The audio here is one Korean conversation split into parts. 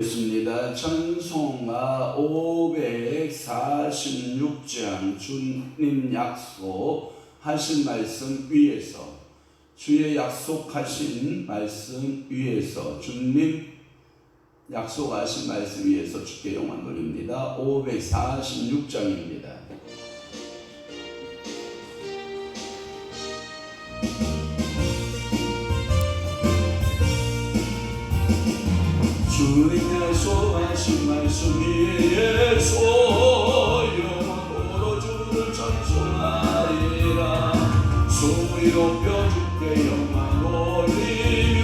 있습니다. 찬송가 546장 주님 약속하신 말씀 위에서, 주의 약속하신 말씀 위에서, 주님 약속하신 말씀 위에서 주께 영광 돌립니다. 546장입니다. 주님 약속하신 말씀 위에서 영원토록 주를 찬송하리라. 소리 높여 주께 영광 돌리며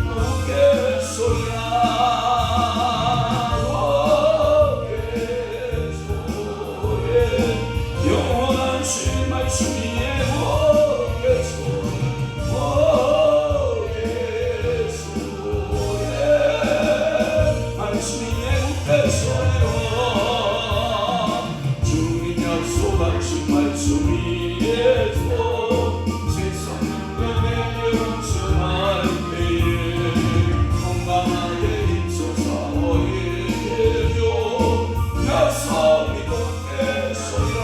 약속했소이다. 영원하신 말씀 위에 주님 약속하신 말씀 위에서 세상 끝에 영원할 때에 건강하게 힘써서 이겨 약속 믿었겠소이다.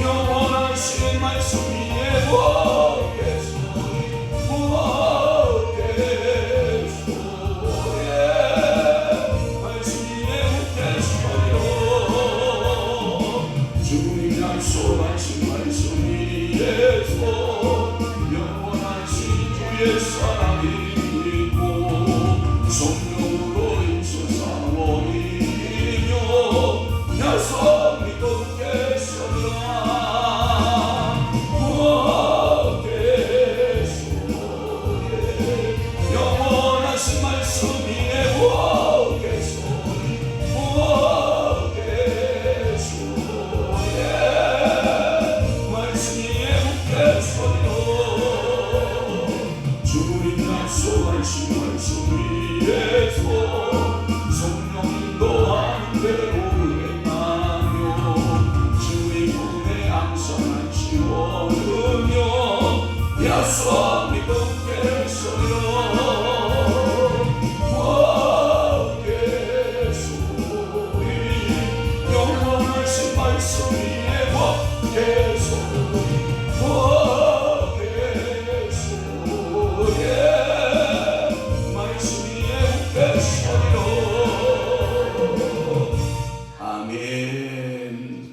영원하신 말씀 위에 약속하신 말씀 위에서 영원하신 주의 사랑이 있고 성령으로 인쳐서 이기며 약속 믿었겠소이다. 영원하신 말씀 위에 약속하신 말씀 위에서 성령 인도하는 대로 행하며 주의 품에 항상 안치워두며 약속 믿었겠소이다. 영원하신 말씀 위에 아멘.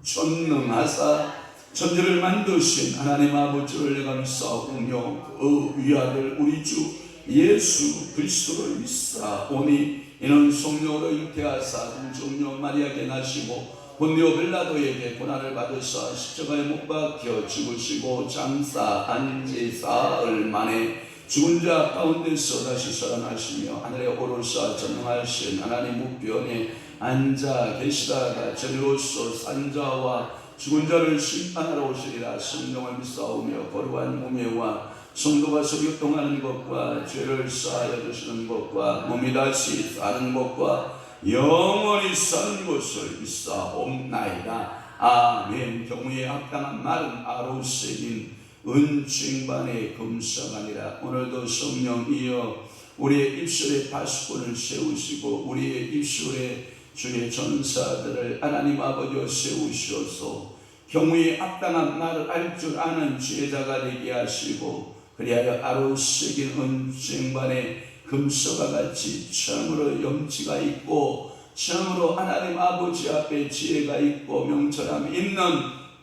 전능하사 천지를 만드신 하나님 아버지를 내가 믿사오며 그 위아들 우리 주 예수 그리스도를 믿사오니 이는 성령으로 잉태하사 동정녀 마리아에게 나시고 본디오 빌라도에게 고난을 받으사 십자가에 못 박혀 죽으시고 장사 안지 사흘 만에 죽은 자 가운데서 다시 살아나시며 하늘에 오르사 전능하신 하나님 우편에 앉아 계시다가 저리로서 산자와 죽은 자를 심판하러 오시리라. 성령을 믿사오며 거룩한 몸에와 성도가 소교통하는 것과 죄를 사하여 주시는 것과 몸이 다시 사는 것과 영원히 사는 것을 믿사옵나이다. 아멘. 경우에 합당한 말은 아로새긴 은징반의 금사가니라. 오늘도 성령이여 우리의 입술에 파수꾼을 세우시고 우리의 입술에 주의 전사들을 하나님 아버지여 세우시어서 경우에 합당한 말을 알 줄 아는 지혜자가 되게 하시고 그리하여 아로새긴 은징반의 금서가 같이 참으로 염치가 있고 참으로 하나님 아버지 앞에 지혜가 있고 명철함이 있는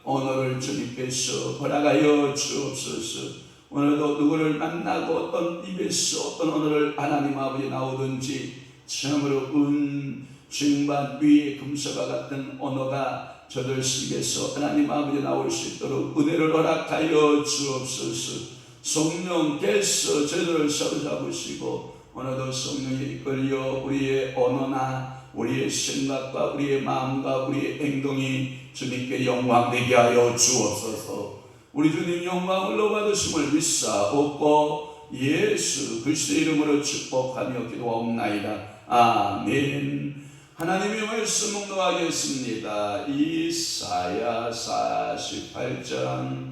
언어를 주님께서 허락하여 주옵소서. 오늘도 누구를 만나고 어떤 입에서 어떤 언어를 하나님 아버지 나오든지 참으로 은징반 위에 금서가 같은 언어가 저들 입에서 하나님 아버지 나올 수 있도록 은혜를 허락하여 주옵소서. 성령께서 저들을 사로잡으시고 오늘도 성령이 이끌려 우리의 언어나 우리의 생각과 우리의 마음과 우리의 행동이 주님께 영광되게 하여 주옵소서. 우리 주님 영광을 받으심을 믿사옵고 예수 그리스도의 이름으로 축복하며 기도하옵나이다. 아멘. 하나님의 말씀 묵상하겠습니다. 이사야 48장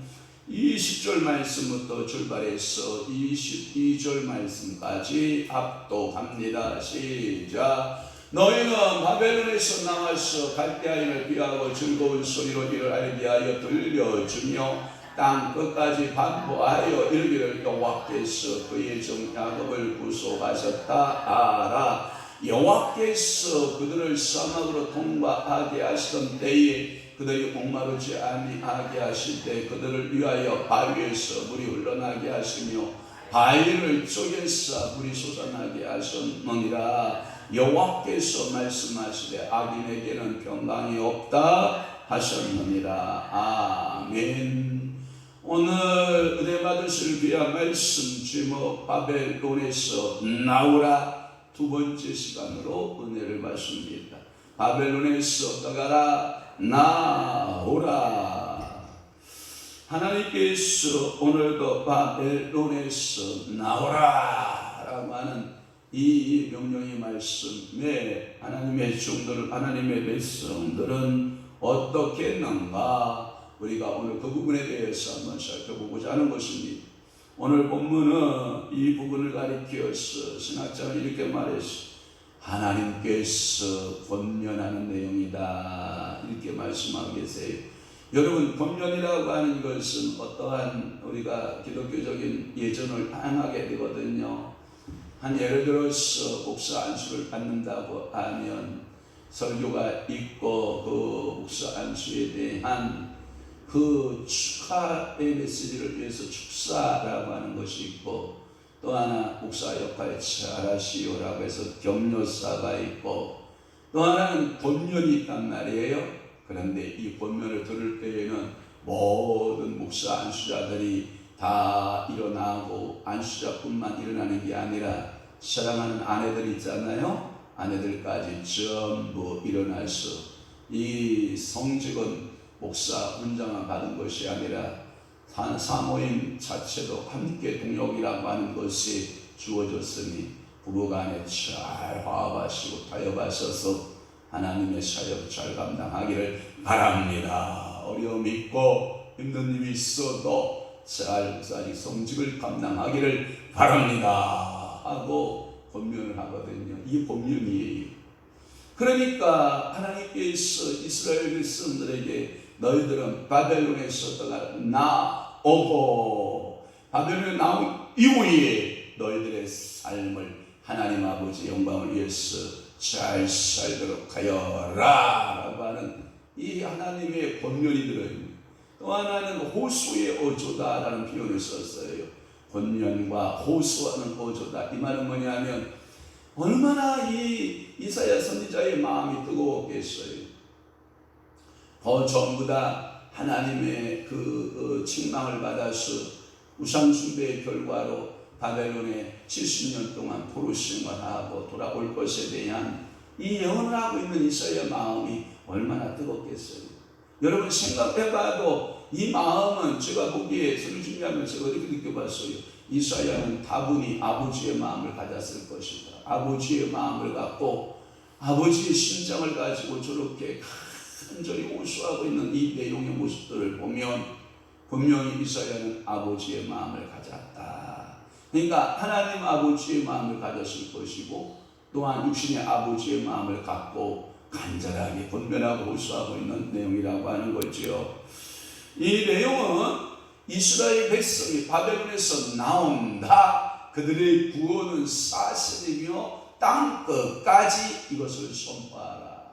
20절 말씀부터 출발해서 22절 말씀까지 합독합니다. 시작. 너희는 바벨론에서 나와서 갈대아인을 피하고 즐거운 소리로 이를 알게 하여 들려주며 땅 끝까지 반포하여 이르기를 여호와께서 그의 종 야곱을 구속하셨다 하라. 여호와께서 그들을 사막으로 통과하게 하시던 때에 그들이 목마르지 아니하게 하실 때 그들을 위하여 바위에서 물이 흘러나게 하시며 바위를 쪼개서 물이 솟아나게 하셨느니라. 여호와께서 말씀하시되 악인에게는 평강이 없다 하셨느니라. 아멘. 오늘 은혜 받으실 귀한 말씀 제목 바벨론에서 나오라 두 번째 시간으로 은혜를 받습니다. 바벨론에서 떠나라 나오라. 하나님께서 오늘도 바벨론에서 나오라 라고 하는 이 명령의 말씀에 하나님의 종들, 하나님의 백성들은 어떻게 했는가? 우리가 오늘 그 부분에 대해서 한번 살펴보고자 하는 것입니다. 오늘 본문은 이 부분을 가리켜서 신학자는 이렇게 말했어. 하나님께서 권면하는 내용이다 이렇게 말씀하고 계세요. 여러분, 권면이라고 하는 것은 어떠한 우리가 기독교적인 예전을 다양하게 되거든요. 한 예를 들어서 목사 안수를 받는다고 하면 설교가 있고 그 목사 안수에 대한 그 축하의 메시지를 위해서 축사라고 하는 것이 있고, 또 하나 목사 역할 잘하시오라고 해서 격려사가 있고, 또 하나는 본면이 있단 말이에요. 그런데 이 본면을 들을 때에는 모든 목사 안수자들이 다 일어나고 안수자뿐만 일어나는 게 아니라 사랑하는 아내들 있잖아요. 아내들까지 전부 일어나서 이 성직은 목사 훈장을 받은 것이 아니라 사모임 자체도 함께 동역이라고 하는 것이 주어졌으니 부부간에 잘 화합하시고 타협하셔서 하나님의 사역 잘 감당하기를 바랍니다. 어려움이 있고 힘든 일이 있어도 잘 성직을 감당하기를 바랍니다 하고 권면을 하거든요. 이 권면이에요. 그러니까 하나님께서 이스라엘 백성들에게 너희들은 바벨론에서 나오고 바벨론에 나온 이후에 너희들의 삶을 하나님 아버지 영광을 위해서 잘 살도록 하여라 라고 하는 이 하나님의 권면이 들어있는, 또 하나는 호수의 어조다라는 표현을 썼어요. 권면과 호수하는 어조다. 이 말은 뭐냐면 얼마나 이 이사야 선지자의 마음이 뜨거웠겠어요. 전부 다 하나님의 그 책망을 받아서 우상 숭배의 결과로 바벨론에 70년 동안 포로 생활하고 돌아올 것에 대한 이 예언을 하고 있는 이사야의 마음이 얼마나 뜨겁겠어요. 여러분 생각해봐도 이 마음은 제가 보기에 서류 준비하면서 어떻게 느껴봤어요. 이사야는 다분히 아버지의 마음을 가졌을 것이다. 아버지의 마음을 갖고 아버지의 심장을 가지고 저렇게 간절히 호소하고 있는 이 내용의 모습들을 보면 분명히 이사야는 아버지의 마음을 가졌다. 그러니까 하나님 아버지의 마음을 가졌을 것이고, 또한 육신의 아버지의 마음을 갖고 간절하게 권면하고 호소하고 있는 내용이라고 하는 거죠. 이 내용은 이스라엘 백성이 바벨론에서 나온다, 그들의 구원은 사실이며 땅 끝까지 이것을 선포하라.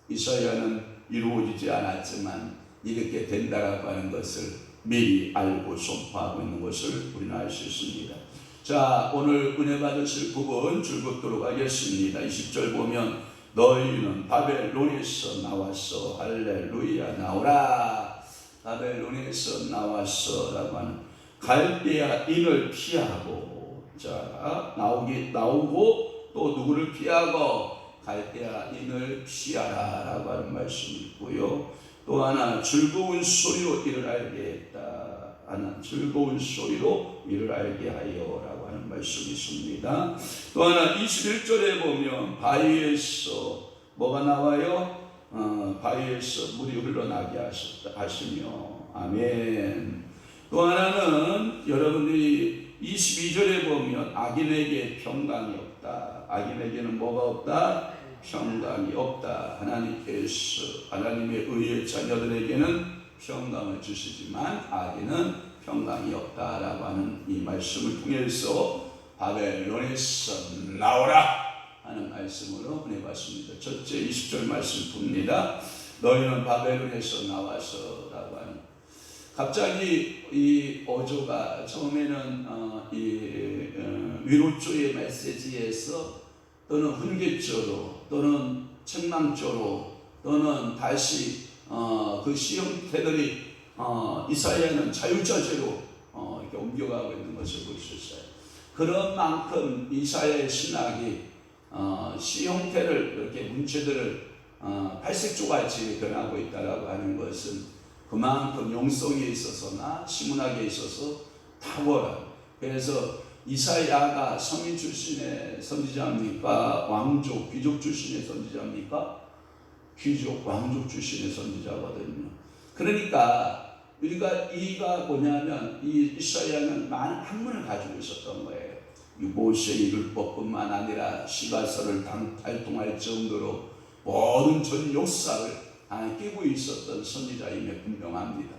이사야는 이루어지지 않았지만 이렇게 된다라고 하는 것을 미리 알고 선포하고 있는 것을 우리는 알 수 있습니다. 자, 오늘 은혜 받으실 부분 줄긋도록 하겠습니다. 20절 보면 너희는 바벨론에서 나왔어. 할렐루야. 나오라. 바벨론에서 나왔어 라고 하는 갈대아인을 피하고, 자, 나오고 또 누구를 피하고 갈대아인을 피하라 라고 하는 말씀이 있고요. 또 하나 즐거운 소리로 이를 알게 했다. 하나 즐거운 소리로 이를 알게 하여 라고 하는 말씀이 있습니다. 또 하나 21절에 보면 바위에서 뭐가 나와요? 바위에서 물이 흘러나게 하시며, 아멘. 또 하나는 여러분들이 22절에 보면 악인에게 평강이 없다. 악인에게는 뭐가 없다? 평강이 없다. 하나님께서 하나님의 의의 자녀들에게는 평강을 주시지만 악인은 평강이 없다라고 하는 이 말씀을 통해서 바벨론에서 나오라 하는 말씀으로 보내봤습니다. 첫째 20절 말씀 봅니다. 너희는 바벨론에서 나와서 라고 하는, 갑자기 이 어조가 처음에는 위로조의 메시지에서 또는 훈계조로 또는 책망조로 또는 다시 그 시형태들이 이사야는 자유자재로 이렇게 옮겨가고 있는 것을 볼 수 있어요. 그런 만큼 이사야의 신학이 시형태를 이렇게 문체들을 팔색조같이 변하고 있다라고 하는 것은 그만큼 용성에 있어서나 시문학에 있어서 탁월한, 그래서 이사야가 성인 출신의 선지자입니까? 왕족, 귀족 출신의 선지자입니까? 귀족, 왕족 출신의 선지자거든요. 그러니까 우리가 이가 뭐냐면 이 이사야는 많은 학문을 가지고 있었던 거예요. 모세의 율법뿐만 아니라 시가서를 달동할 정도로 모든 전 역사를 끼고 있었던 선지자임에 분명합니다.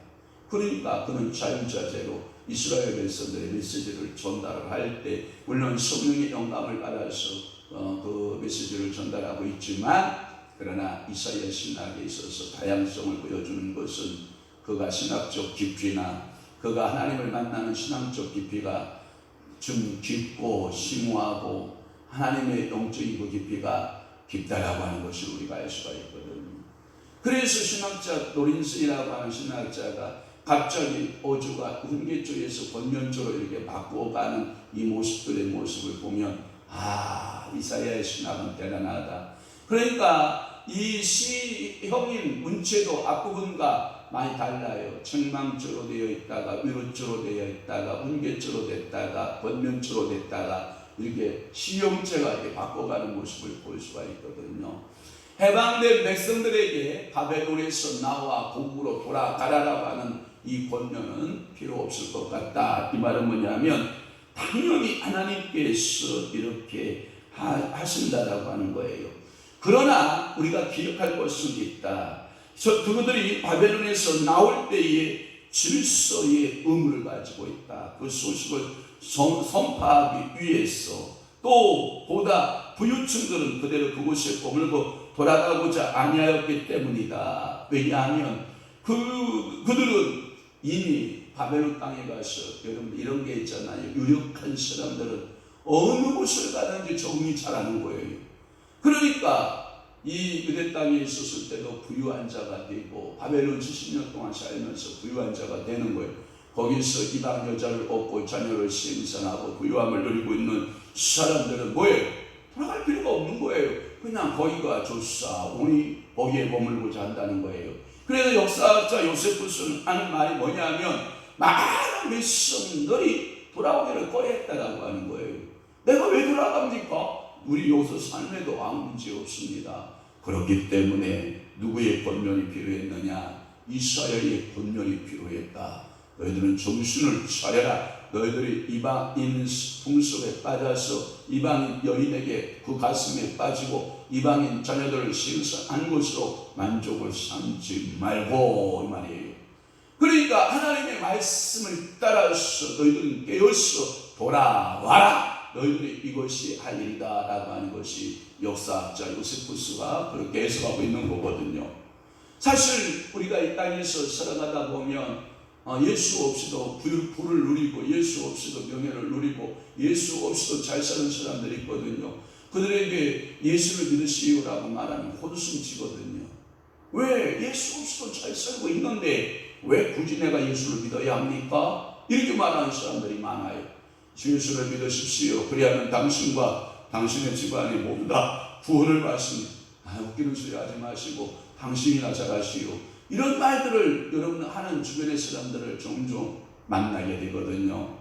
그러니까 그는 자유자재로 이스라엘 백성들의 메시지를 전달을 할 때 물론 성령의 영감을 받아서 그 메시지를 전달하고 있지만, 그러나 이사야 신학에 있어서 다양성을 보여주는 것은 그가 신학적 깊이나 그가 하나님을 만나는 신앙적 깊이가 좀 깊고 심오하고 하나님의 영적인 그 깊이가 깊다라고 하는 것을 우리가 알 수가 있거든요. 그래서 신학자 노린슨이라고 하는 신학자가 갑자기 어조가 훈계조에서 권면조로 이렇게 바꾸어가는 이 모습들의 모습을 보면 이사야의 신학은 대단하다. 그러니까 이 시형인 문체도 앞부분과 많이 달라요. 책망조로 되어 있다가 위로조로 되어 있다가 훈계조로 됐다가 권면조로 됐다가 이렇게 시형체가 이렇게 바꿔가는 모습을 볼 수가 있거든요. 해방된 백성들에게 바벨론에서 나와 고국으로 돌아가라라고 하는 이 권면은 필요 없을 것 같다. 이 말은 뭐냐면 당연히 하나님께서 이렇게 하신다라고 하는 거예요. 그러나 우리가 기억할 것은 있다. 그들이 바벨론에서 나올 때의 질서의 의무를 가지고 있다. 그 소식을 선포하기 위해서 또 보다 부유층들은 그대로 그곳에 머물고 돌아가고자 아니하였기 때문이다. 왜냐하면 그들은 이미 바벨론 땅에 가서, 여러분 이런 게 있잖아요. 유력한 사람들은 어느 곳을 가든지 적응이 잘하는 거예요. 그러니까 이 유대 땅에 있었을 때도 부유한 자가 되고 바벨론 70년 동안 살면서 부유한 자가 되는 거예요. 거기서 이방 여자를 얻고 자녀를 생산하고 부유함을 누리고 있는 사람들은 뭐예요? 돌아갈 필요가 없는 거예요. 그냥 거기가 좋사오니 거기에 머물고자 한다는 거예요. 그래서 역사학자 요세푸스는 하는 말이 뭐냐면 많은 백성들이 돌아오기를 꺼려했다라고 하는 거예요. 내가 왜 돌아갑니까? 우리 여기서 삶에도 아무 문제 없습니다. 그렇기 때문에 누구의 권면이 필요했느냐? 이사야의 권면이 필요했다. 너희들은 정신을 차려라. 너희들이 이방인 풍습에 빠져서 이방인 여인에게 그 가슴에 빠지고 이방인 자녀들을 생산한 것으로 만족을 삼지 말고, 이 말이에요. 그러니까 하나님의 말씀을 따라서 너희들은 깨어서 돌아와라. 너희들이 이것이 할 일이다 라고 하는 것이 역사학자 요세푸스가 그렇게 해석하고 있는 거거든요. 사실 우리가 이 땅에서 살아가다 보면 예수 없이도 부를 누리고 예수 없이도 명예를 누리고 예수 없이도 잘 사는 사람들이 있거든요. 그들에게 예수를 믿으시오라고 말하면 호두순치거든요. 왜? 예수 없이도 잘 살고 있는데 왜 굳이 내가 예수를 믿어야 합니까? 이렇게 말하는 사람들이 많아요. 주 예수를 믿으십시오. 그리하면 당신과 당신의 집안이 모두 다 구원을 받습니다. 웃기는 소리 하지 마시고 당신이나 잘하시오. 이런 말들을 여러분 하는 주변의 사람들을 종종 만나게 되거든요.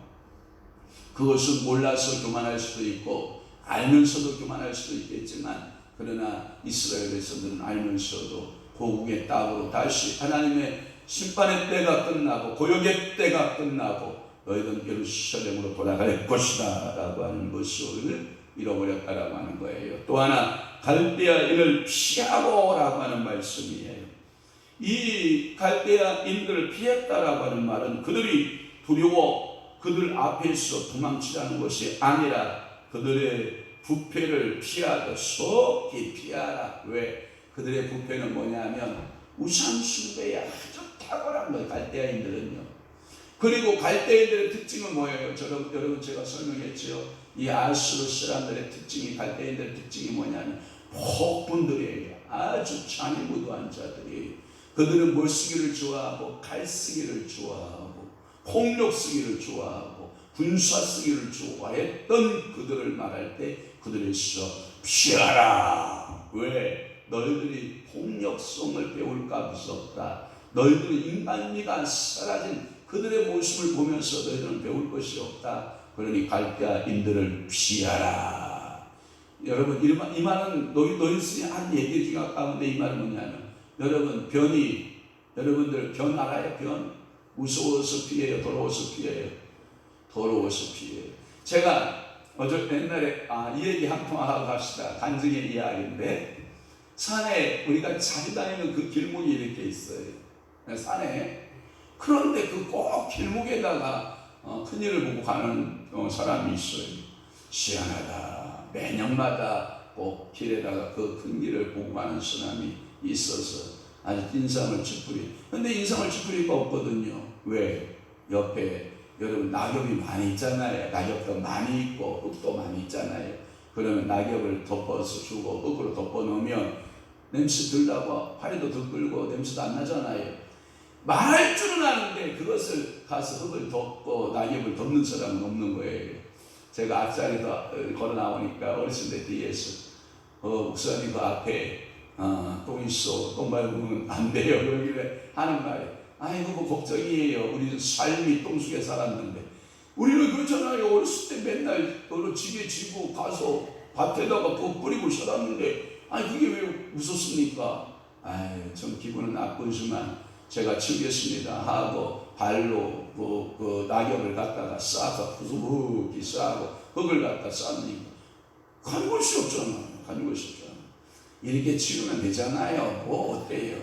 그것은 몰라서 교만할 수도 있고 알면서도 교만할 수도 있겠지만, 그러나 이스라엘 백성들은 알면서도 고국의 땅으로 다시 하나님의 심판의 때가 끝나고 고역의 때가 끝나고 너희는 예루살렘으로 돌아갈 것이다 라고 하는 것을 잃어버렸다라고 하는 거예요. 또 하나 갈대아인을 피하고 라고 하는 말씀이에요. 이 갈대아인들을 피했다라고 하는 말은 그들이 두려워 그들 앞에서 도망치라는 것이 아니라 그들의 부패를 피하고 속히 피하라. 왜? 그들의 부패는 뭐냐면 우상 숭배에 아주 탁월한 거예요. 갈대아인들은요. 그리고 갈대아인들의 특징은 뭐예요? 여러분 제가 설명했죠. 이 아수르 사람들의 특징이, 갈대아인들의 특징이 뭐냐면 폭군들이에요. 아주 잔인무도한 자들이에요. 그들은 뭘 쓰기를 좋아하고 칼 쓰기를 좋아하고 폭력 쓰기를 좋아하고 군사 쓰기를 좋아했던 그들을 말할 때 그들에서 피하라. 왜? 너희들이 폭력성을 배울까 무섭다. 너희들이 인간미가 사라진 그들의 모습을 보면서 너희들은 배울 것이 없다. 그러니 갈대아인들을 피하라. 여러분 이 말은 너희들이 한 얘기 중에 가운데 이 말은 뭐냐면 여러분 여러분들 변 알아요? 변? 무서워서 피해요? 더러워서 피해요? 더러워서 피해요. 제가 옛날에 이 얘기 한 통 하고 갑시다. 간증의 이야기인데 산에 우리가 자주 다니는 그 길목이 이렇게 있어요. 산에. 그런데 그 꼭 길목에다가 큰일을 보고 가는 사람이 있어요. 희한하다. 매년마다 꼭 길에다가 그 큰일을 보고 가는 사람이 있어서 아주 인상을 찌푸리. 근데 인상을 찌푸리가 없거든요. 왜? 옆에 여러분 낙엽이 많이 있잖아요. 낙엽도 많이 있고 흙도 많이 있잖아요. 그러면 낙엽을 덮어서 주고 흙으로 덮어 놓으면 냄새 들다가 파리도 더 끌고 냄새도 안 나잖아요. 말할 줄은 아는데 그것을 가서 흙을 덮고 낙엽을 덮는 사람은 없는 거예요. 제가 앞자리에서 걸어 나오니까 어르신들 뒤에서 목사님 그 앞에 똥 있어. 똥 밟으면 안 돼요. 여기를 하는 말이 아이고 뭐 걱정이에요. 우리는 삶이 똥 속에 살았는데 우리는 그렇잖아요. 어렸을 때 맨날 집에 지고 가서 밭에다가 뿌리고 살았는데 아니 그게 왜 웃었습니까? 좀 기분은 나쁘지만 제가 치우겠습니다 하고 발로 그 낙엽을 갖다가 싸서 부수부기 싸고 흙을 갖다 쌓으니까 가는 곳이 없잖아요. 가는 곳이 없잖아요. 이렇게 치우면 되잖아요. 뭐 어때요?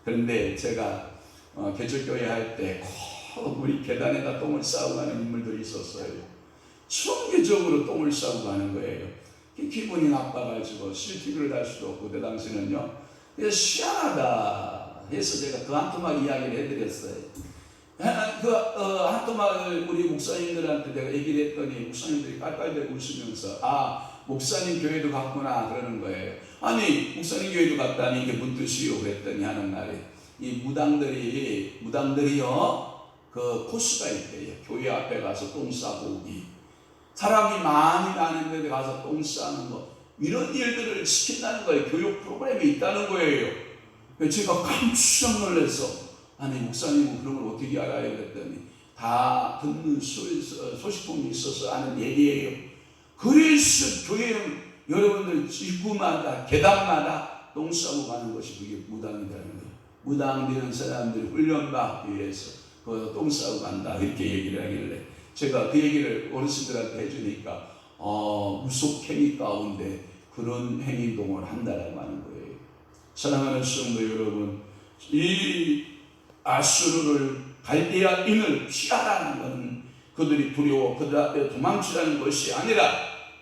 그런데 제가 개척교회 할 때 꼭 우리 계단에다 똥을 싸고 가는 인물들이 있었어요. 총계적으로 똥을 싸고 가는 거예요. 기분이 나빠가지고 CCTV를 달 수도 없고 그 당시는요. 그래서 희한하다 해서 제가 그 한 토막 이야기를 해드렸어요. 그 한 토막을 우리 목사님들한테 내가 얘기를 했더니 목사님들이 깔깔대고 웃으면서 목사님 교회도 갔구나 그러는 거예요. 아니 목사님 교회도 갔다니 이게 무슨 뜻이요? 그랬더니 하는 말이 이 무당들이요 그 코스가 있대요. 교회 앞에 가서 똥 싸고 오기, 사람이 많이 가는 데 가서 똥 싸는 거, 이런 일들을 시킨다는 거예요. 교육 프로그램이 있다는 거예요. 제가 깜짝 놀라서 아니 목사님은 그런 걸 어떻게 알아요? 그랬더니 다 듣는 소식통이 있어서 아는 얘기예요. 그래서 교회는 여러분들 입구마다 계단마다 똥 싸고 가는 것이 그게 무당이라는 거예요. 무당 되는 사람들이 훈련받기 위해서 그 똥 싸고 간다 이렇게 얘기를 하길래 제가 그 얘기를 어르신들한테 해주니까 무속 행위 가운데 그런 행동을 한다라고 하는 거예요. 사랑하는 성도 여러분, 이 아수르를 갈대아인을 피하라는 것은 그들이 두려워 그들 앞에 도망치라는 것이 아니라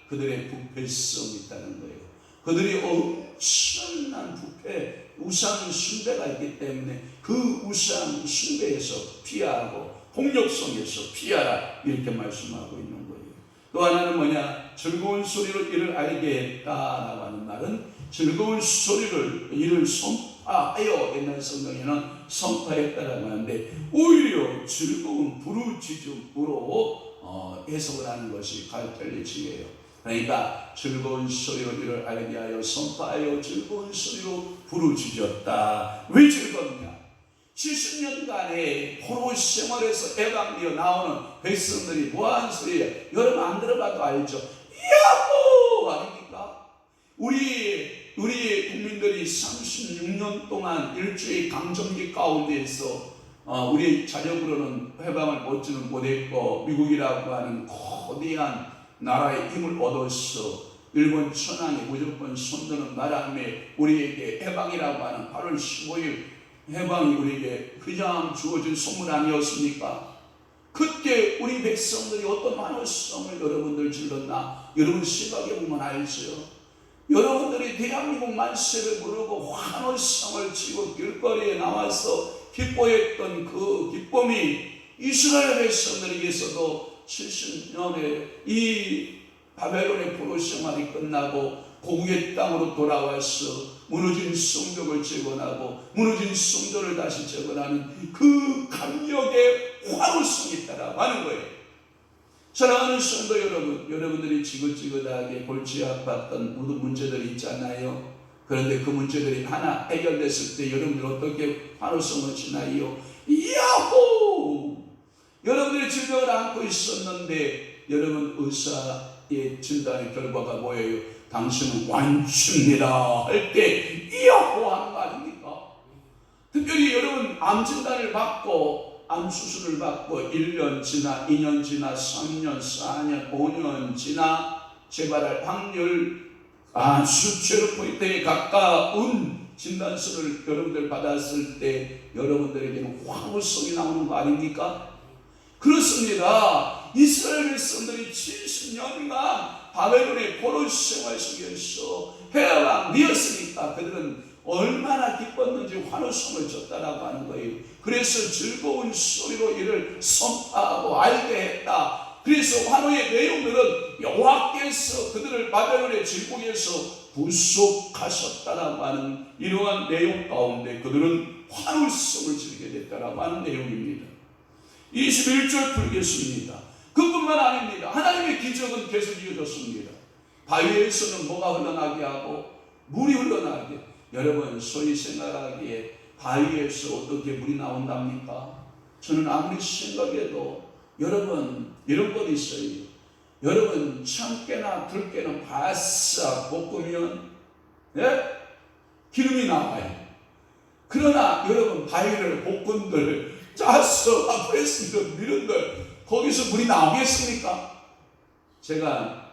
그들의 부패성이 있다는 거예요. 그들이 엄청난 부패, 우상 숭배가 있기 때문에 그 우상 숭배에서 피하고 폭력성에서 피하라 이렇게 말씀하고 있는 거예요. 또 하나는 뭐냐? 즐거운 소리로 이를 알게 했다라고 하는 말은 즐거운 소리를 이를 선파하여, 옛날 성경에는 선파했다라고 하는데 오히려 즐거운 부르짖음으로 해석을 하는 것이 갈텔리치예요. 그러니까 즐거운 소리로 이를 알게 하여 선파하여 즐거운 소리로 부르짖었다. 왜 즐겁냐? 70년간의 포로 생활에서 해방되어 나오는 백성들이 뭐하는 소리예요? 여러분 안 들어봐도 알죠? 야호! 아닙니까? 우리 우리의 국민들이 36년 동안 일주의 강점기 가운데에서 우리 자력으로는 해방을 얻지는 못했고 미국이라고 하는 거대한 나라의 힘을 얻어서 일본 천황이 무조건 손드는 바람에 우리에게 해방이라고 하는 8월 15일 해방이 우리에게 그냥 주어진 선물 아니었습니까? 그때 우리 백성들이 어떤 환호성을 여러분들 질렀나? 여러분 생각해보면 알죠. 여러분들이 대한민국 만세를 부르고 환호성을 치고 길거리에 나와서 기뻐했던 그 기쁨이 이스라엘 백성들에게서도 70년의 이 바벨론의 포로 생활이 끝나고 고국의 땅으로 돌아와서 무너진 성벽을 재건하고 무너진 성전을 다시 재건하는 그 감격의 환호성이 있다라고 하는 거예요. 사랑하는 성도 여러분, 여러분들이 지긋지긋하게 골치 아팠던 모든 문제들이 있잖아요. 그런데 그 문제들이 하나 해결됐을 때 여러분들 어떻게 환호성을 지나요? 야호! 여러분들이 질병을 안고 있었는데 여러분 의사의 진단의 결과가 뭐예요? 당신은 완치입니다 할 때 야호 하는 거 아닙니까? 특별히 여러분 암 진단을 받고 암 수술을 받고 1년 지나 2년 지나 3년 4년 5년 지나 재발할 확률 아주 제로 포인트에 가까운 진단서를 여러분들 받았을 때 여러분들에게는 환호성이 나오는 거 아닙니까? 그렇습니다. 이스라엘 백성들이 70년간 바벨론의 포로 생활 속에서 해방되었으니까 그들은 얼마나 기뻤는지 환호성을 줬다라고 하는 거예요. 그래서 즐거운 소리로 이를 선포하고 알게 했다. 그래서 환호의 내용들은 여호와께서 그들을 바벨론의 질곡에서 구속하셨다라고 하는 이러한 내용 가운데 그들은 환호성을 지르게 됐다라고 하는 내용입니다. 21절 풀겠습니다. 그뿐만 아닙니다. 하나님의 기적은 계속 이어졌습니다. 바위에서는 뭐가 흘러나게 하고 물이 흘러나게. 여러분 소위 생각하기에 바위에서 어떻게 물이 나온답니까? 저는 아무리 생각해도 여러분 이런 것 있어요. 여러분 참깨나 들깨는 바싹 볶으면 기름이 나와요. 그러나 여러분 바위를 볶은들 짜서 앞에서 미른들 거기서 물이 나오겠습니까? 제가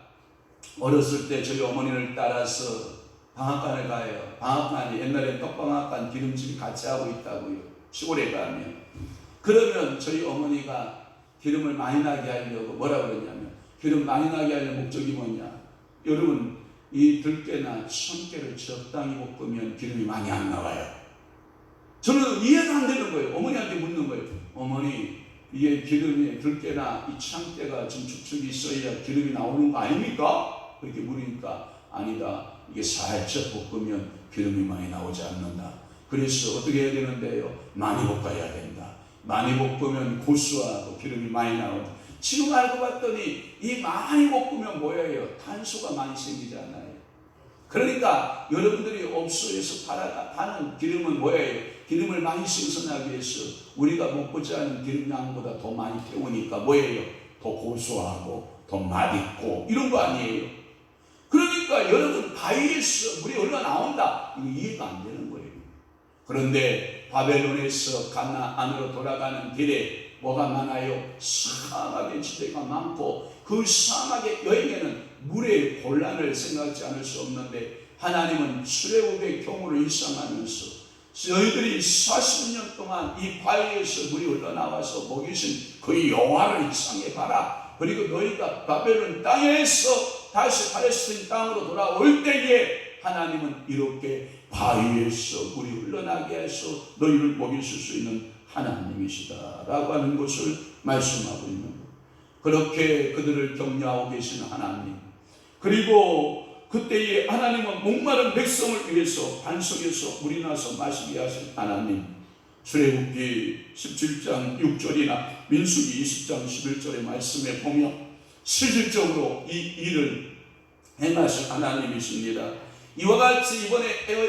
어렸을 때 저희 어머니를 따라서 방앗간을 가요. 방앗간이 옛날에 떡방앗간 기름집이 같이 하고 있다고요. 시골에 가면. 그러면 저희 어머니가 기름을 많이 나게 하려고 뭐라 그러냐면 기름 많이 나게 하려는 목적이 뭐냐. 여러분 이 들깨나 참깨를 적당히 볶으면 기름이 많이 안 나와요. 저는 이해가 안 되는 거예요. 어머니한테 묻는 거예요. 어머니 이게 기름이 들깨나 이 참깨가 좀 축축이 있어야 기름이 나오는 거 아닙니까? 그렇게 물으니까 아니다. 이게 살짝 볶으면 기름이 많이 나오지 않는다. 그래서 어떻게 해야 되는데요? 많이 볶아야 된다. 많이 볶으면 고소하고 기름이 많이 나온다. 지금 알고 봤더니 이 많이 볶으면 뭐예요? 탄소가 많이 생기잖아요. 그러니까 여러분들이 업소에서 파는 기름은 뭐예요? 기름을 많이 생산하기 위해서 우리가 먹고자 하는 기름량보다 더 많이 태우니까 뭐예요? 더 고소하고 더 맛있고 이런 거 아니에요? 그러니까 여러분 바위에서 물이 흘러나온다. 이거 이해가 안 되는 거예요. 그런데 바벨론에서 가나안으로 돌아가는 길에 뭐가 많아요? 사막의 지대가 많고 그 사막의 여행에는 물의 곤란을 생각지 않을 수 없는데 하나님은 출애굽의 경우를 일상하면서 너희들이 40년 동안 이 바위에서 물이 흘러나와서 먹이신 그 여호와를 일상해봐라. 그리고 너희가 바벨론 땅에서 다시 팔레스틴 땅으로 돌아올 때에 하나님은 이렇게 바위에서 물이 흘러나게 해서 너희를 먹이실 수 있는 하나님이시다 라고 하는 것을 말씀하고 있는 거예요. 그렇게 그들을 격려하고 계신 하나님, 그리고 그때에 하나님은 목마른 백성을 위해서 반석에서 물이 나서 마시게 하신 하나님, 출애굽기 17장 6절이나 민수기 20장 11절의 말씀에 보면 실질적으로 이 일을 행하신 하나님이십니다. 이와 같이 이번에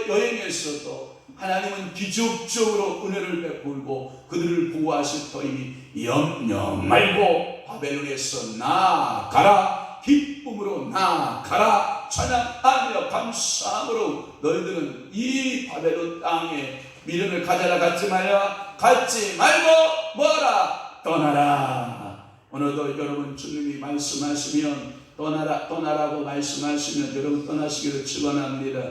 여행에서도 하나님은 기적적으로 은혜를 베풀고 그들을 보호하실 터이니 염려 말고 바벨론에서 나아가라. 기쁨으로 나아가라. 찬양하며 감사함으로 너희들은 이 바벨론 땅에 미련을 가져라. 갖지 말고 뭐라? 떠나라. 오늘도 여러분 주님이 말씀하시면 떠나라고 말씀하시면 여러분 떠나시기를 축원합니다.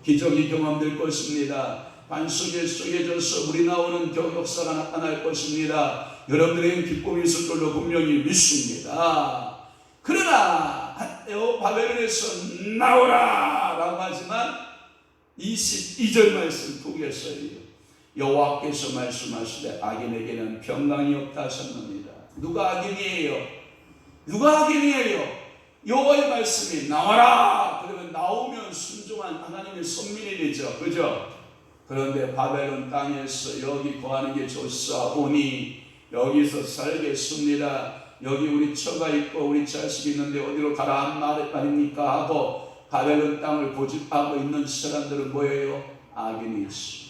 기적이 경험될 것입니다. 반석에 쏘여져서 물이 나오는 역사가 나타날 것입니다. 여러분들에게 기쁨이 있을 걸로 분명히 믿습니다. 그러나 바벨론에서 나오라 라고 하지만 22절 말씀 보겠어요. 여호와께서 말씀하시되 악인에게는 평강이 없다 하셨느니라. 누가 악인이에요? 여호와의 말씀이 나와라. 그러면 나오면 순종한 하나님의 선민이 되죠. 그죠? 그런데 바벨론 땅에서 여기 거하는 게 좋사오니 여기서 살겠습니다. 여기 우리 처가 있고 우리 자식이 있는데 어디로 가라 한 말입니까 하고 바벨론 땅을 고집하고 있는 사람들은 뭐예요? 악인이지.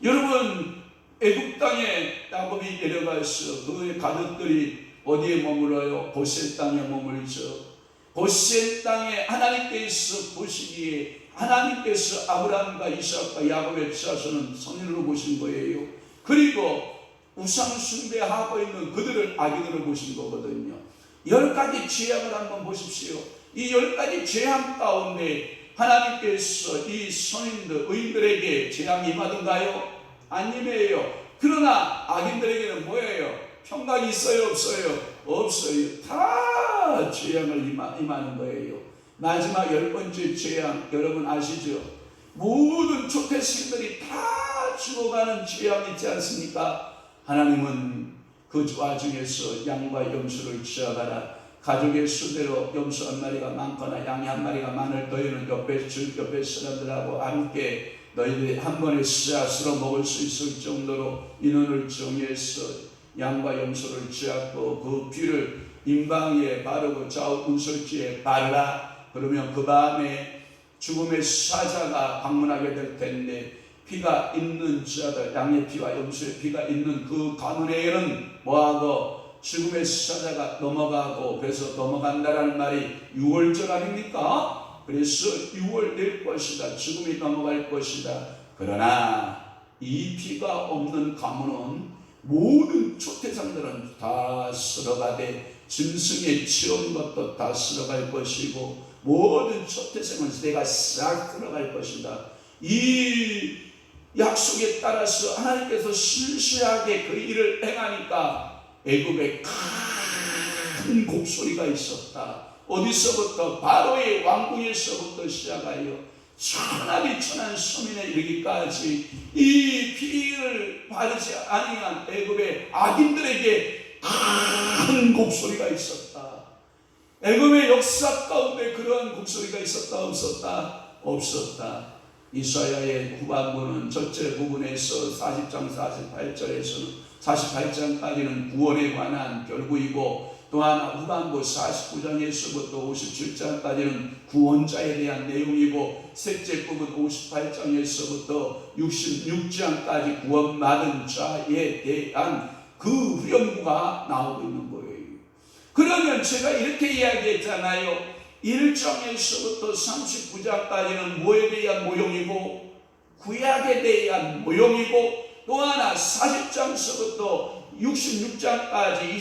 여러분 애굽 땅에 야곱이 내려가서 그의 가족들이 어디에 머물러요? 고센 땅에 머물죠. 고센 땅에 하나님께서 보시기에 하나님께서 아브라함과 이삭과 야곱의 자손은 선인으로 보신 거예요. 그리고 우상 숭배하고 있는 그들을 악인으로 보신 거거든요. 10가지 죄악을 한번 보십시오. 이 10가지 죄악 가운데 하나님께서 이 선인들, 의인들에게 재앙이 임하던가요? 안 임해요. 그러나 악인들에게는 뭐예요? 평강이 있어요? 없어요? 없어요. 다 재앙을 임하는 거예요. 마지막 10번째 재앙 여러분 아시죠? 모든 초태생들이 다 죽어가는 재앙이 있지 않습니까? 하나님은 그 와중에서 양과 염소를 취하가라. 가족의 수대로 염소 한 마리가 많거나 양이 한 마리가 많을 때에는 옆에 사람들하고 함께 너희들이 한 번에 씨앗으로 먹을 수 있을 정도로 인원을 정해서 양과 염소를 취하고 그 피를 임방에 바르고 좌우 운설지에 발라. 그러면 그 밤에 죽음의 사자가 방문하게 될 텐데 피가 있는 자들, 양의 피와 염소의 피가 있는 그 가문에는 뭐하고 죽음의 사자가 넘어가고, 그래서 넘어간다라는 말이 6월절 아닙니까? 그래서 6월 될 것이다. 죽음이 넘어갈 것이다. 그러나 이 피가 없는 가문은 모든 초태상들은 다 쓸어가되 짐승에 치운 것도 다 쓸어갈 것이고 모든 초태생은 내가 싹 쓸어갈 것이다. 이 약속에 따라서 하나님께서 신실하게 그 일을 행하니까 애굽에 큰 곡소리가 있었다. 어디서부터? 바로의 왕궁에서부터 시작하여 천하디 천한 서민에 이르기까지 이 피를 바르지 아니한 애굽의 악인들에게 큰 곡소리가 있었다. 애굽의 역사 가운데 그러한 곡소리가 있었다? 없었다? 없었다. 이사야의 후반부는 첫째 부분에서 40장 48장까지는 구원에 관한 결구이고, 또 하나 후반부 49장에서부터 57장까지는 구원자에 대한 내용이고, 셋째 부분 58장에서부터 66장까지 구원받은 자에 대한 그 후렴구가 나오고 있는 거예요. 그러면 제가 이렇게 이야기했잖아요. 1장에서부터 39장까지는 뭐에 대한 모형이고 구약에 대한 모형이고, 또 하나 40장서부터 66장까지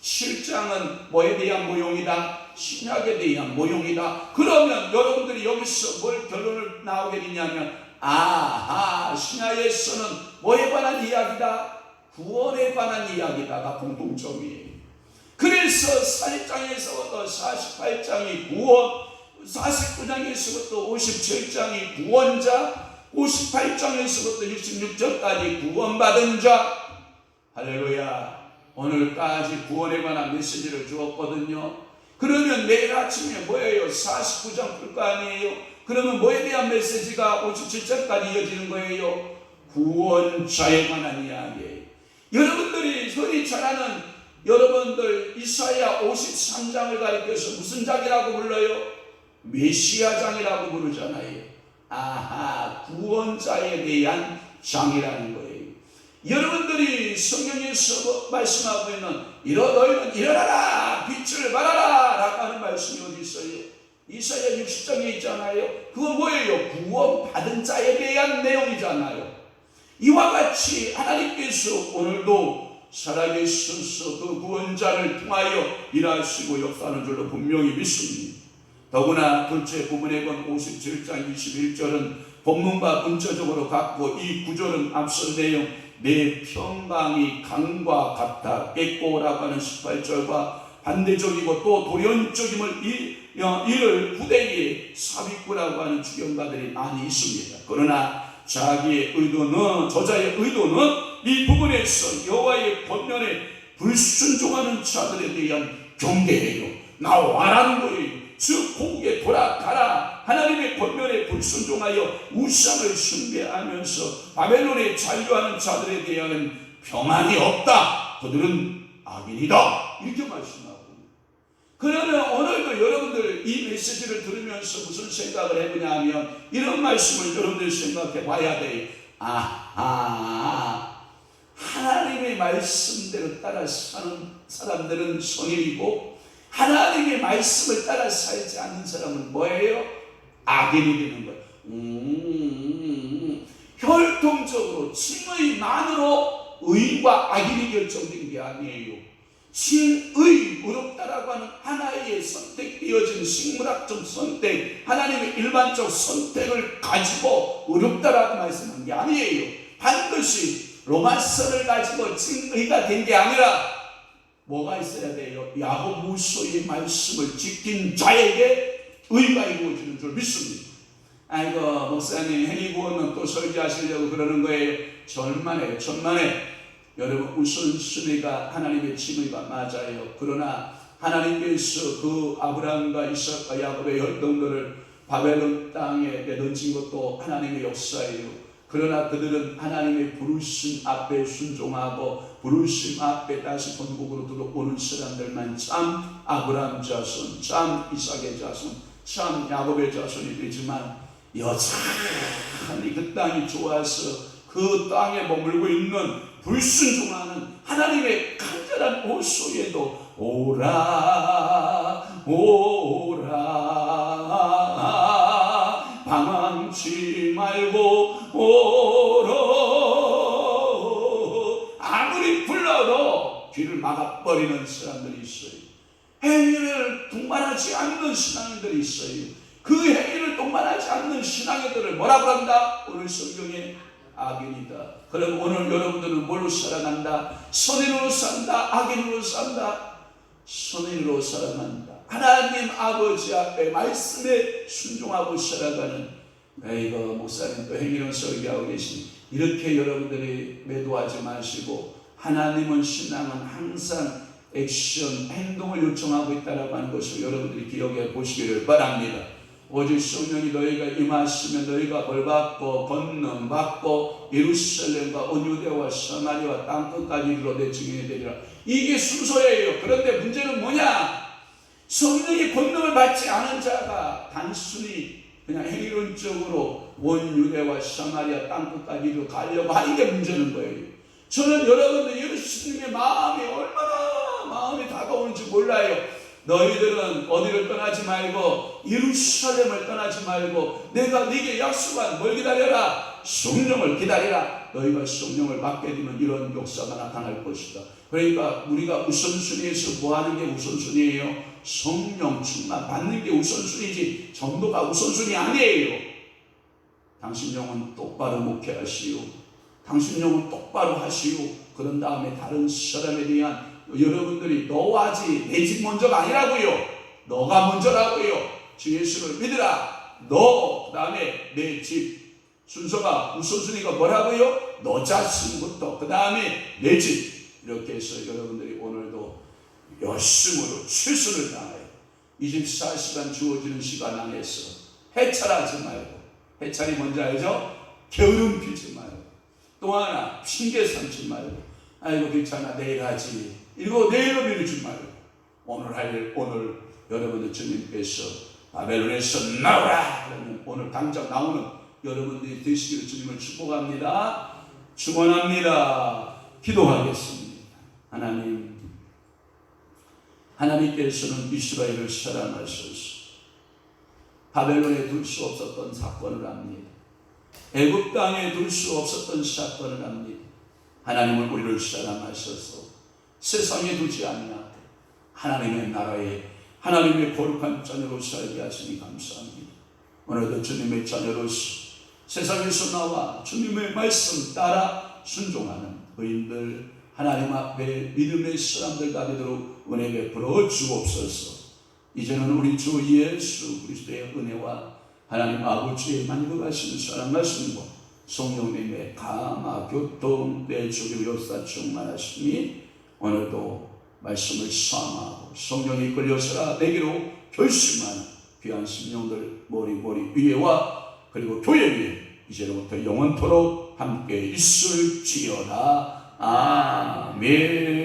27장은 뭐에 대한 모형이다? 신약에 대한 모형이다. 그러면 여러분들이 여기서 뭘 결론을 나오게 되냐면, 아하, 신약에서는 뭐에 관한 이야기다? 구원에 관한 이야기다가 공통점이에요. 그래서 40장에서부터 48장이 구원, 49장에서부터 57장이 구원자, 58장에서부터 66장까지 구원받은 자. 할렐루야. 오늘까지 구원에 관한 메시지를 주었거든요. 그러면 내일 아침에 뭐예요? 49장 풀 거 아니에요? 그러면 뭐에 대한 메시지가 57장까지 이어지는 거예요? 구원자에 관한 이야기예요. 여러분들이 흔히 잘 아는 여러분들 이사야 53장을 가리켜서 무슨 장이라고 불러요? 메시아장이라고 부르잖아요. 아하, 구원자에 대한 장이라는 거예요. 여러분들이 성경에서 말씀하고 있는 너희는 일어나라 빛을 발하라 라고 하는 말씀이 어디 있어요? 이사야 60장에 있잖아요. 그건 뭐예요? 구원받은 자에 대한 내용이잖아요. 이와 같이 하나님께서 오늘도 살아계셔서 그 구원자를 통하여 일하시고 역사하는 줄로 분명히 믿습니다. 더구나 둘째 부분에 본 57장 21절은 본문과 근처적으로 같고 이 구절은 앞선 내용 내 평강이 강과 같아 깼고라고 하는 18절과 반대적이고 또 돌연적임을 이를 후대기에 삽입구라고 하는 주경가들이 많이 있습니다. 그러나 자기의 의도는 저자의 의도는 이 부분에서 여호와의 권면에 불순종하는 자들에 대한 경계예요. 나와라는 거예요. 즉 고국에 돌아가라. 하나님의 권면에 불순종하여 우상을 숭배하면서 바벨론에 잔류하는 자들에 대한 평안이 없다. 그들은 악인이다. 이렇게 말씀하고, 그러면 오늘도 여러분들 이 메시지를 들으면서 무슨 생각을 해보냐 하면 이런 말씀을 여러분들 생각해 봐야 돼요. 하나님의 말씀대로 따라 사는 사람들은 성인이고 하나님의 말씀을 따라 살지 않는 사람은 뭐예요? 악인이 되는 거예요. 혈통적으로 칭의만으로 의인과 악인이 결정된 게 아니에요. 칭의, 의롭다라고 하는 하나의 선택되어진 식물학적 선택, 하나님의 일반적 선택을 가지고 의롭다라고 말씀한 게 아니에요. 반드시 로마서를 가지고 칭의가 된 게 아니라 뭐가 있어야 돼요? 야고보서의 말씀을 지킨 자에게 의가 이루어지는 줄 믿습니다. 아이고 목사님 행위구원은 또 설교하시려고 그러는 거예요. 천만에 여러분 우선순위가 하나님의 칭의가 맞아요. 그러나 하나님께서 그 아브라함과 이삭과 야곱의 혈통들을 바벨론 땅에 내던진 것도 하나님의 역사예요. 그러나 그들은 하나님의 부르심 앞에 순종하고 부르심 앞에 다시 본국으로 들어오는 사람들만 참 아브라함 자손, 참 이삭의 자손, 참 야곱의 자손이 되지만 여전히 그 땅이 좋아서 그 땅에 머물고 있는 불순종하는 하나님의 간절한 호소에도 오라 방황치 말고 오라 아무리 불러도 귀를 막아버리는 사람들이 있어요. 행위를 동반하지 않는 신앙인들이 있어요. 그 행위를 동반하지 않는 신앙인들을 뭐라 그런다? 오늘 성경에 악인이다. 그럼 오늘 여러분들은 뭘로 살아간다? 선인으로 산다? 악인으로 산다? 선인으로 살아간다. 하나님 아버지 앞에 말씀에 순종하고 살아가는, 이거 목사님 또 행위론 설교하고 계시니 이렇게 여러분들이 매도하지 마시고, 하나님은 신앙은 항상 액션, 행동을 요청하고 있다라고 하는 것을 여러분들이 기억해 보시기를 바랍니다. 오직 성령이 너희가 임하시면 너희가 벌받고 권능받고 예루살렘과 온 유대와 사마리아와 땅끝까지 이르러 내 증인이 되리라. 이게 순서예요. 그런데 문제는 뭐냐? 성령의 권능을 받지 않은 자가 단순히 그냥 행위론적으로 온 유대와 사마리아 땅끝까지 이르러 가려고 하는 게 문제는 거예요. 저는 여러분들 예수님의 마음이 얼마나 마음이 다가오는지 몰라요. 너희들은 어디를 떠나지 말고 예루살렘을 떠나지 말고 내가 네게 약속한 뭘 기다려라? 성령을 기다리라. 너희가 성령을 받게 되면 이런 역사가 나타날 것이다. 그러니까 우리가 우선순위에서 뭐 하는 게 우선순위예요? 성령 충만 받는 게 우선순위지 정도가 우선순위 아니에요. 당신 영혼 똑바로 목회하시오. 당신 영혼 똑바로 하시오. 그런 다음에 다른 사람에 대한 여러분들이 너와지 내 집 먼저가 아니라고요. 너가 먼저라고요. 주 예수를 믿으라. 너 그 다음에 내 집 순서가 우선순위가 뭐라고요? 너 자신부터 그 다음에 내 집. 이렇게 해서 여러분들이 오늘도 열심으로 최선을 다하여 24시간 주어지는 시간 안에서 해찰하지 말고, 해찰이 뭔지 알죠? 게으름 피지 말고, 또 하나 핑계 삼지 말고 아이고 괜찮아 내일 하지 이거 내일로 미루지 말고 오늘 할 일 오늘 여러분들 주님께서 바벨론에서 나오라 그러면 오늘 당장 나오는 여러분들이 되시기를 주님을 축복합니다. 축원합니다. 기도하겠습니다. 하나님께서는 이스라엘을 사랑하셔서 바벨론에 둘 수 없었던 사건을 합니다. 애굽 땅에 둘 수 없었던 사건을 합니다. 하나님은 우리를 사랑하셔서 세상에 두지 아니하고 하나님의 나라에 하나님의 거룩한 자녀로 살게 하시니 감사합니다. 오늘도 주님의 자녀로서 세상에서 나와 주님의 말씀 따라 순종하는 의인들, 하나님 앞에 믿음의 사람들 다 되도록 은혜 베풀어 주옵소서. 이제는 우리 주 예수 그리스도의 은혜와 하나님 아버지의 만국하시는 사랑하심과 성령님의 감화 교통 내주기 역사 충만하시니 오늘도 말씀을 사모하고 성령이 끌려서라 내기로 결심하는 귀한 심령들 머리 위에와 그리고 교회 위에 이제부터 영원토록 함께 있을지어다. 아멘.